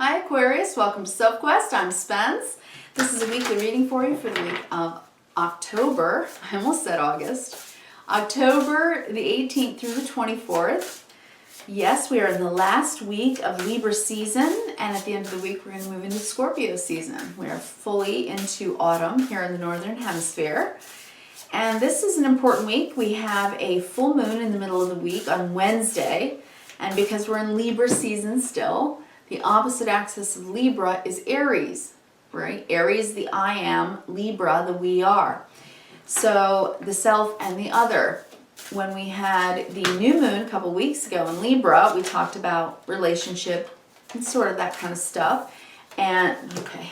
Hi Aquarius, welcome to Sophquest. I'm Spence. This is a weekly reading for you for the week of October. I almost said August. October the 18th through the 24th. Yes, we are in the last week of Libra season, and at the end of the week we're going to move into Scorpio season. We are fully into autumn here in the Northern Hemisphere. And this is an important week. We have a full moon in the middle of the week on Wednesday, and because we're in Libra season still, the opposite axis of Libra is Aries, right? Aries, the I am, Libra, the we are. So the self and the other. When we had the new moon a couple weeks ago in Libra, we talked about relationship and sort of that kind of stuff. And, okay,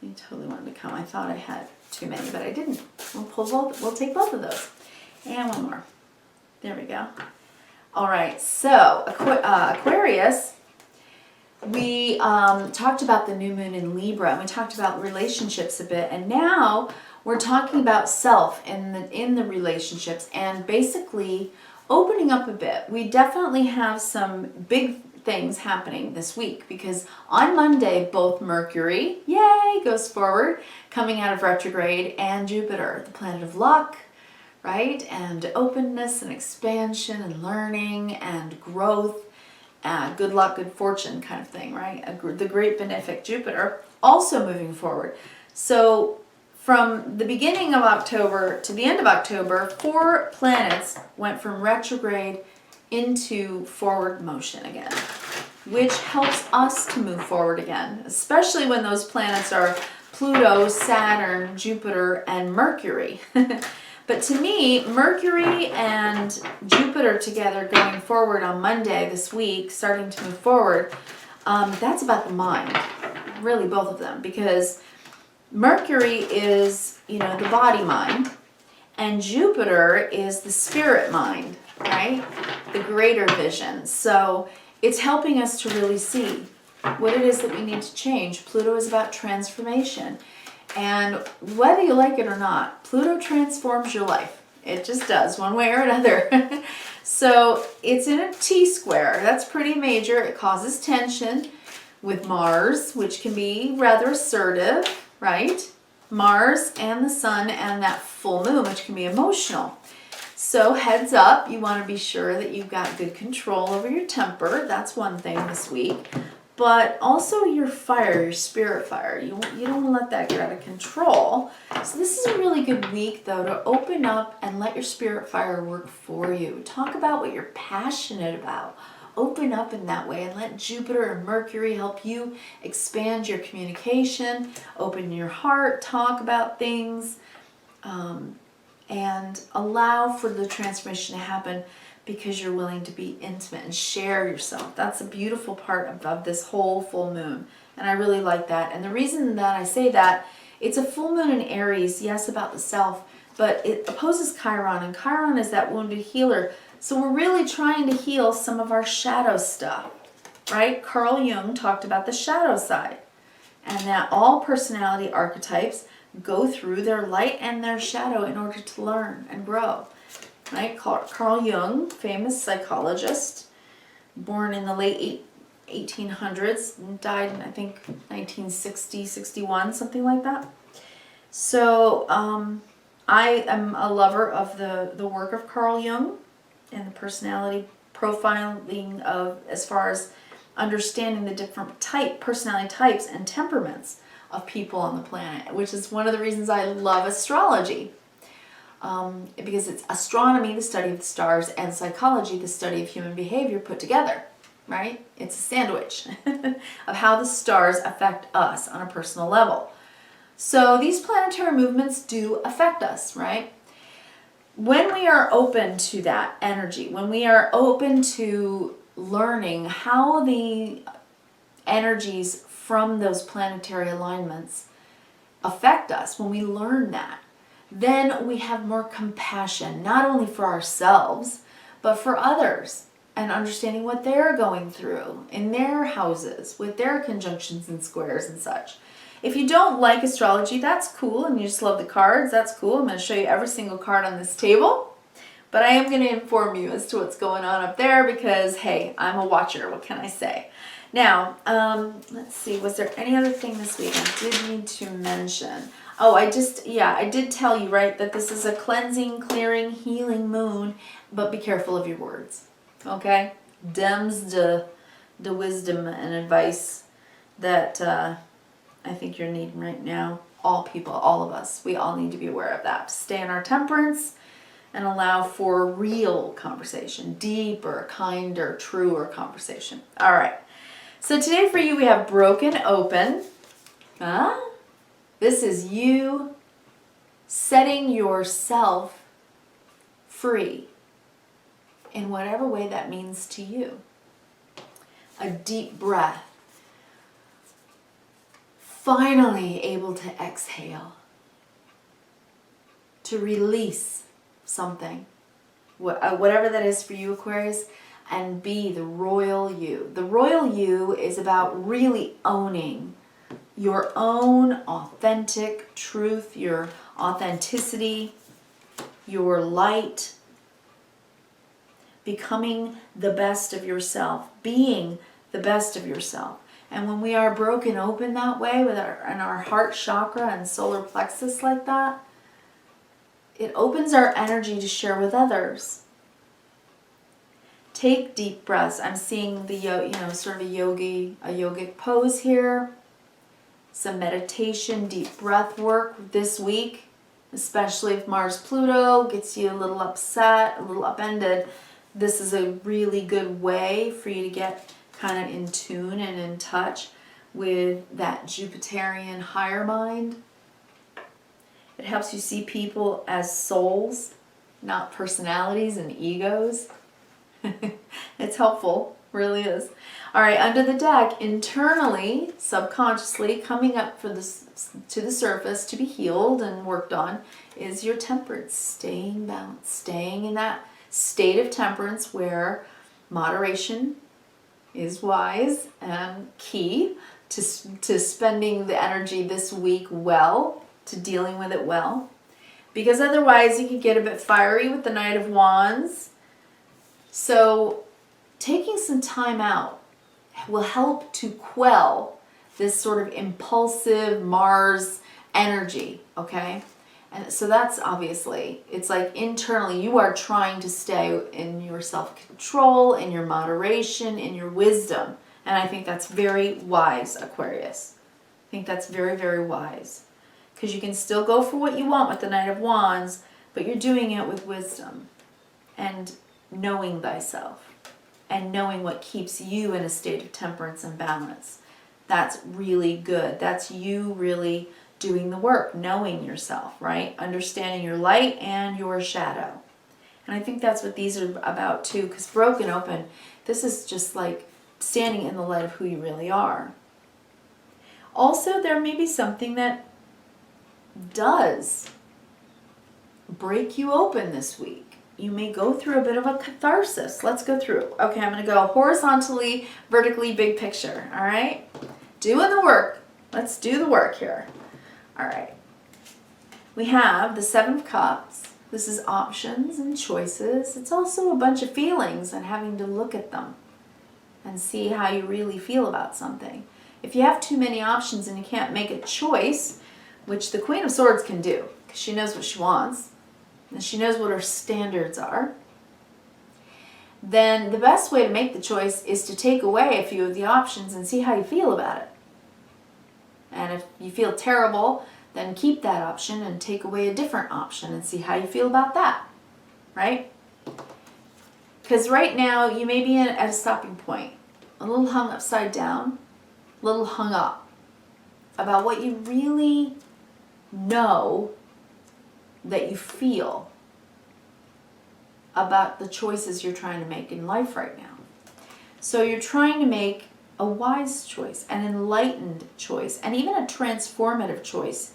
you totally wanted to come. I thought I had too many, but I didn't. We'll take both of those. And one more. There we go. All right, so Aquarius, we talked about the new moon in Libra, and we talked about relationships a bit, and now we're talking about self in the relationships and basically opening up a bit. We definitely have some big things happening this week because on Monday both Mercury, yay, goes forward, coming out of retrograde, and Jupiter, the planet of luck, right, and openness and expansion and learning and growth. Good luck, good fortune kind of thing, right? The great benefic Jupiter also moving forward. So from the beginning of October to the end of October, 4 planets went from retrograde into forward motion again, which helps us to move forward again, especially when those planets are Pluto, Saturn, Jupiter, and Mercury. But to me, Mercury and Jupiter together going forward on Monday this week, starting to move forward, that's about the mind, really both of them, because Mercury is, the body mind, and Jupiter is the spirit mind, right? The greater vision. So it's helping us to really see what it is that we need to change. Pluto is about transformation. And whether you like it or not, Pluto transforms your life. It just does, one way or another. So it's in a T-square. That's pretty major. It causes tension with Mars, which can be rather assertive, right? Mars and the sun and that full moon, which can be emotional. So heads up, you want to be sure that you've got good control over your temper. That's one thing this week. But also your fire, your spirit fire. You don't want to let that get out of control. So this is a really good week, though, to open up and let your spirit fire work for you. Talk about what you're passionate about. Open up in that way and let Jupiter and Mercury help you expand your communication, open your heart, talk about things, and allow for the transformation to happen because you're willing to be intimate and share yourself. That's a beautiful part of this whole full moon. And I really like that. And the reason that I say that, it's a full moon in Aries, yes, about the self, but it opposes Chiron, and Chiron is that wounded healer. So we're really trying to heal some of our shadow stuff, right? Carl Jung talked about the shadow side, and that all personality archetypes go through their light and their shadow in order to learn and grow. Right? Carl Jung, famous psychologist, born in the late 1800s, and died in, I think, 1960, 61, something like that. So I am a lover of the work of Carl Jung and the personality profiling of, as far as understanding the different personality types and temperaments of people on the planet, which is one of the reasons I love astrology. Because it's astronomy, the study of the stars, and psychology, the study of human behavior put together, right? It's a sandwich of how the stars affect us on a personal level. So these planetary movements do affect us, right? When we are open to that energy, when we are open to learning how the energies from those planetary alignments affect us, when we learn that, then we have more compassion, not only for ourselves, but for others, and understanding what they're going through in their houses, with their conjunctions and squares and such. If you don't like astrology, that's cool, and you just love the cards, that's cool. I'm going to show you every single card on this table, but I am going to inform you as to what's going on up there because, hey, I'm a watcher, what can I say? Now, let's see, was there any other thing this week I did need to mention? Oh, I did tell you, right, that this is a cleansing, clearing, healing moon, but be careful of your words, okay? Dem's the wisdom and advice that I think you're needing right now. All people, all of us, we all need to be aware of that. Stay in our temperance and allow for real conversation, deeper, kinder, truer conversation. All right. So today for you, we have broken open. This is you setting yourself free in whatever way that means to you. A deep breath. Finally able to exhale. To release something. Whatever that is for you, Aquarius. And be the royal you. The royal you is about really owning your own authentic truth, your authenticity, your light, becoming the best of yourself, being the best of yourself. And when we are broken open that way with our heart chakra and solar plexus like that, it opens our energy to share with others. Take deep breaths. I'm seeing the sort of a yogic pose here. Some meditation, deep breath work this week, especially if Mars Pluto gets you a little upset, a little upended. This is a really good way for you to get kind of in tune and in touch with that Jupiterian higher mind. It helps you see people as souls, not personalities and egos. It's helpful, really is. All right, under the deck, internally, subconsciously, coming up to the surface to be healed and worked on is your temperance, staying balanced, staying in that state of temperance where moderation is wise and key to spending the energy this week well, to dealing with it well. Because otherwise you could get a bit fiery with the Knight of Wands. So taking some time out will help to quell this sort of impulsive Mars energy, okay? And so that's obviously, it's like internally you are trying to stay in your self-control, in your moderation, in your wisdom. And I think that's very wise, Aquarius. I think that's very, very wise. Because you can still go for what you want with the Knight of Wands, but you're doing it with wisdom and knowing thyself and knowing what keeps you in a state of temperance and balance. That's really good. That's you really doing the work, knowing yourself, right? Understanding your light and your shadow. And I think that's what these are about too, because broken open, this is just like standing in the light of who you really are. Also, there may be something that does break you open this week. You may go through a bit of a catharsis. Let's go through. Okay, I'm going to go horizontally, vertically, big picture. All right? Doing the work. Let's do the work here. All right. We have the Seven of Cups. This is options and choices. It's also a bunch of feelings and having to look at them and see how you really feel about something. If you have too many options and you can't make a choice, which the Queen of Swords can do, because she knows what she wants, and she knows what her standards are, then the best way to make the choice is to take away a few of the options and see how you feel about it. And if you feel terrible, then keep that option and take away a different option and see how you feel about that, right? Because right now you may be at a stopping point, a little hung upside down, a little hung up about what you really know that you feel about the choices you're trying to make in life right now. So you're trying to make a wise choice, an enlightened choice, and even a transformative choice.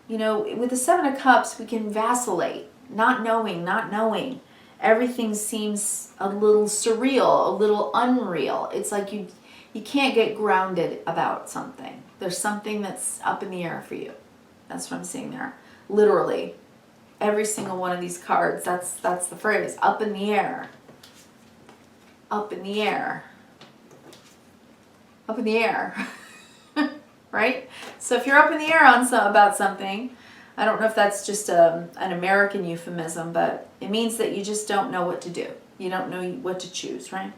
You know, with the Seven of Cups, we can vacillate, not knowing. Everything seems a little surreal, a little unreal. It's like you can't get grounded about something. There's something that's up in the air for you. That's what I'm seeing there. Literally. Every single one of these cards, that's the phrase, up in the air. Up in the air. up in the air, right? So if you're up in the air on about something, I don't know if that's just an American euphemism, but it means that you just don't know what to do. You don't know what to choose, right?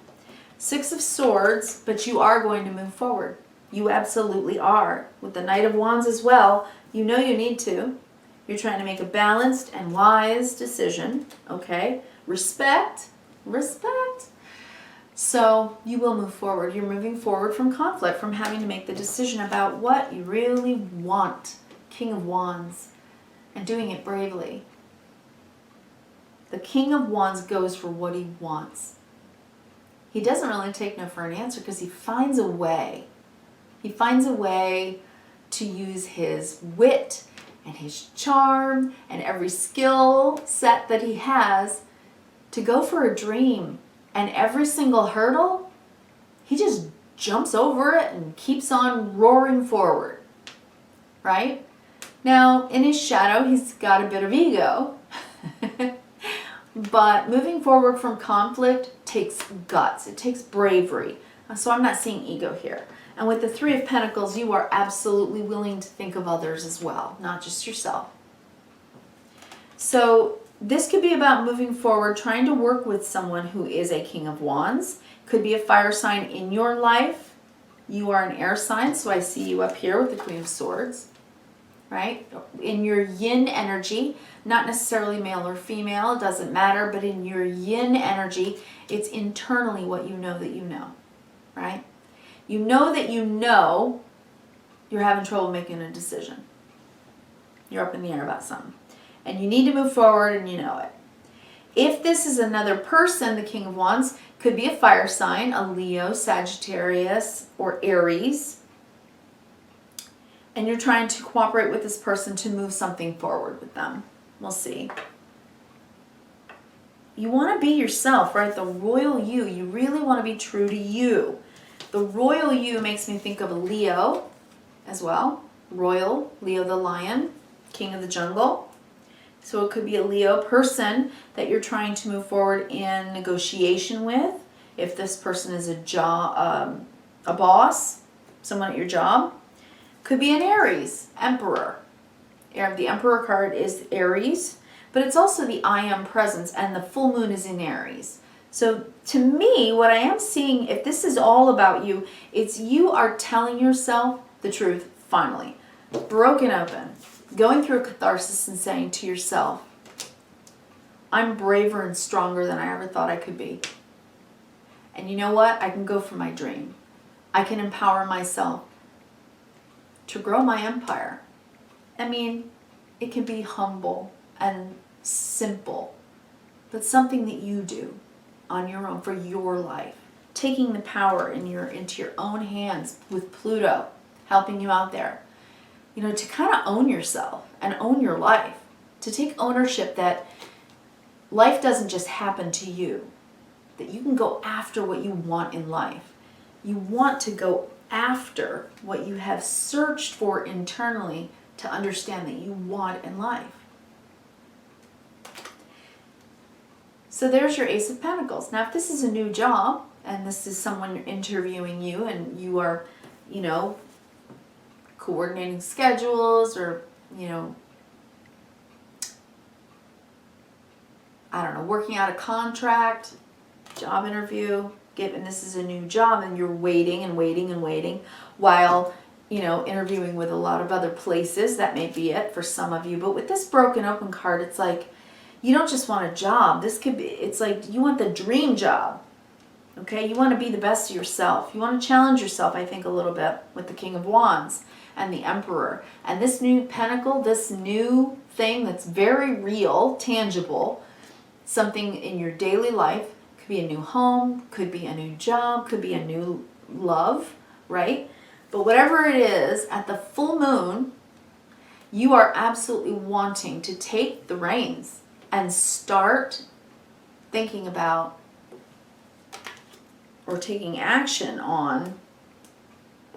Six of Swords, but you are going to move forward. You absolutely are. With the Knight of Wands as well, you know you need to. You're trying to make a balanced and wise decision, okay? Respect. So you will move forward. You're moving forward from conflict, from having to make the decision about what you really want. King of Wands. And doing it bravely. The King of Wands goes for what he wants. He doesn't really take no for an answer because he finds a way. He finds a way to use his wit and his charm and every skill set that he has to go for a dream. And every single hurdle, he just jumps over it and keeps on roaring forward. Right? Now, in his shadow, he's got a bit of ego. But moving forward from conflict takes guts. It takes bravery. So I'm not seeing ego here. And with the Three of Pentacles, you are absolutely willing to think of others as well, not just yourself. So this could be about moving forward, trying to work with someone who is a King of Wands. Could be a fire sign in your life. You are an air sign, so I see you up here with the Queen of Swords. Right? In your yin energy, not necessarily male or female, it doesn't matter, but in your yin energy, it's internally what you know that you know, right? You know that you know you're having trouble making a decision. You're up in the air about something. And you need to move forward and you know it. If this is another person, the King of Wands, could be a fire sign, a Leo, Sagittarius, or Aries. And you're trying to cooperate with this person to move something forward with them. We'll see. You want to be yourself, right? The royal you. You really want to be true to you. The royal you makes me think of a Leo as well. Royal, Leo the lion, king of the jungle. So it could be a Leo person that you're trying to move forward in negotiation with. If this person is a boss, someone at your job. Could be an Aries, Emperor. The Emperor card is Aries, but it's also the I am presence, and the full moon is in Aries. So to me, what I am seeing, if this is all about you, it's you are telling yourself the truth, finally. Broken open. Going through a catharsis and saying to yourself, I'm braver and stronger than I ever thought I could be. And you know what? I can go for my dream. I can empower myself to grow my empire. I mean, it can be humble and simple, but something that you do on your own for your life. Taking the power into your own hands with Pluto helping you out there. You know, to kind of own yourself and own your life. To take ownership that life doesn't just happen to you. That you can go after what you want in life. You want to go after what you have searched for internally to understand that you want in life. So there's your Ace of Pentacles. Now if this is a new job and this is someone interviewing you and you are, you know, coordinating schedules or, you know, I don't know, working out a contract, job interview, given this is a new job and you're waiting and waiting and waiting while, you know, interviewing with a lot of other places. That may be it for some of you. But with this broken open card, it's like you don't just want a job. This could be, it's like you want the dream job. Okay? You want to be the best of yourself. You want to challenge yourself, I think, a little bit with the King of Wands and the Emperor. And this new pentacle, this new thing that's very real, tangible, something in your daily life, could be a new home, could be a new job, could be a new love, right? But whatever it is, at the full moon, you are absolutely wanting to take the reins and start thinking about or taking action on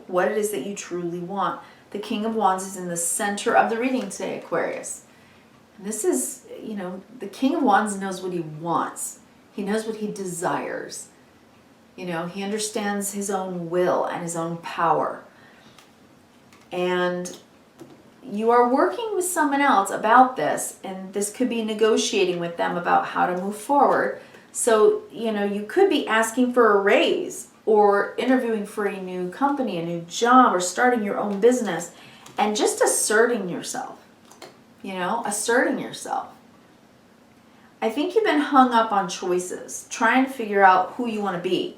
what it is that you truly want. The King of Wands is in the center of the reading today, Aquarius. And this is, you know, the King of Wands knows what he wants. He knows what he desires. You know, he understands his own will and his own power. And you are working with someone else about this, and this could be negotiating with them about how to move forward. So, you know, you could be asking for a raise or interviewing for a new company, a new job, or starting your own business, and just asserting yourself, you know, asserting yourself. I think you've been hung up on choices, trying to figure out who you want to be.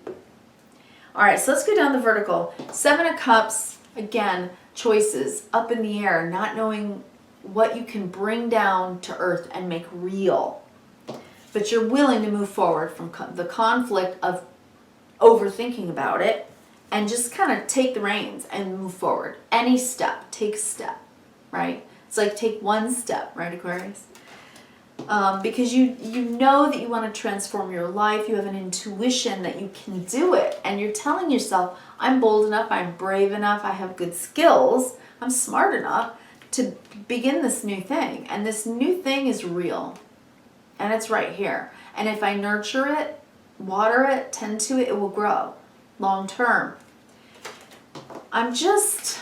All right, so let's go down the vertical. 7 of Cups, again, choices, up in the air, not knowing what you can bring down to earth and make real. But you're willing to move forward from the conflict of overthinking about it and just kind of take the reins and move forward. Any step, take a step, right? It's like take one step, right, Aquarius? Because you know that you want to transform your life. You have an intuition that you can do it. And you're telling yourself, I'm bold enough, I'm brave enough, I have good skills, I'm smart enough to begin this new thing. And this new thing is real. And it's right here. And if I nurture it, water it, tend to it, it will grow long term. I'm just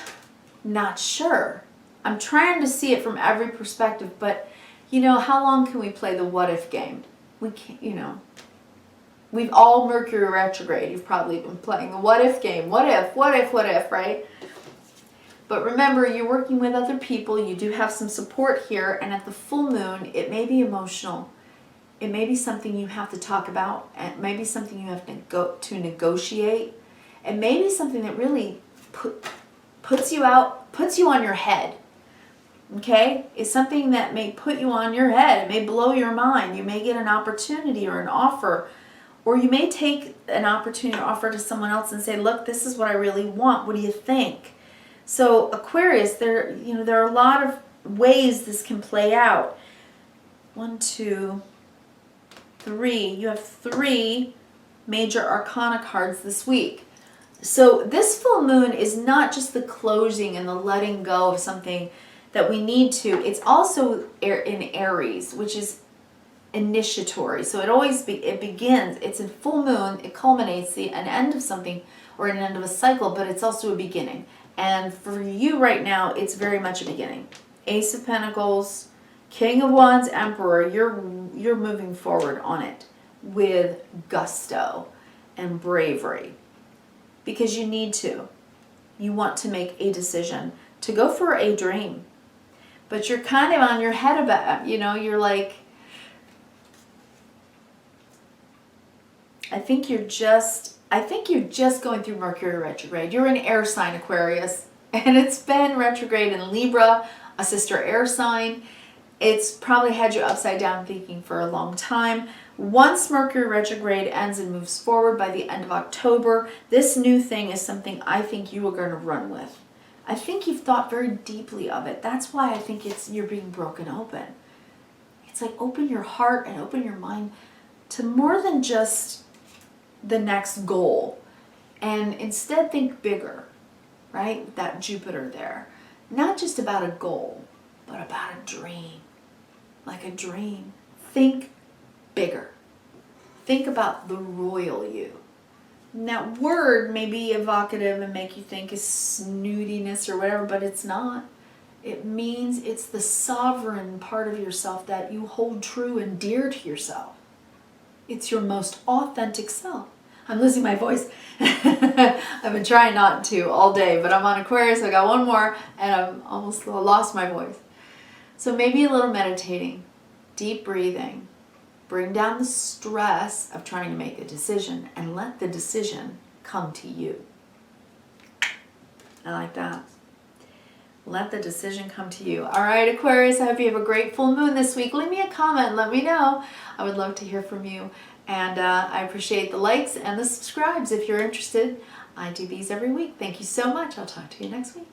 not sure. I'm trying to see it from every perspective, but you know, how long can we play the what if game? We can't, you know. We've all Mercury retrograde. You've probably been playing the what if game. What if, right? But remember, you're working with other people. You do have some support here. And at the full moon, it may be emotional. It may be something you have to talk about. It may be something you have to negotiate. It may be something that really puts you on your head. Okay? It's something that may put you on your head. It may blow your mind. You may get an opportunity or an offer. Or you may take an opportunity or offer to someone else and say, look, this is what I really want. What do you think? So Aquarius, there are a lot of ways this can play out. 1, 2, 3. You have 3 major arcana cards this week. So this full moon is not just the closing and the letting go of something that we need to. It's also in Aries, which is initiatory. So it begins, it's a full moon, it culminates an end of something or an end of a cycle, but it's also a beginning. And for you right now, it's very much a beginning. Ace of Pentacles, King of Wands, Emperor, you're moving forward on it with gusto and bravery because you need to. You want to make a decision to go for a dream. But you're kind of on your head about it. You know, you're like, I think you're just going through Mercury retrograde. You're an air sign, Aquarius, and it's been retrograde in Libra, a sister air sign. It's probably had you upside down thinking for a long time. Once Mercury retrograde ends and moves forward by the end of October, this new thing is something I think you are going to run with. I think you've thought very deeply of it. That's why I think you're being broken open. It's like open your heart and open your mind to more than just the next goal. And instead think bigger, right? That Jupiter there. Not just about a goal, but about a dream. Like a dream. Think bigger. Think about the royal you. And that word may be evocative and make you think is snootiness or whatever, but it's not. It means it's the sovereign part of yourself that you hold true and dear to yourself. It's your most authentic self. I'm losing my voice. I've been trying not to all day, but I'm on Aquarius. I got one more and I've almost lost my voice. So maybe a little meditating, deep breathing. Bring down the stress of trying to make a decision and let the decision come to you. I like that. Let the decision come to you. All right, Aquarius, I hope you have a great full moon this week. Leave me a comment. Let me know. I would love to hear from you. And I appreciate the likes and the subscribes if you're interested. I do these every week. Thank you so much. I'll talk to you next week.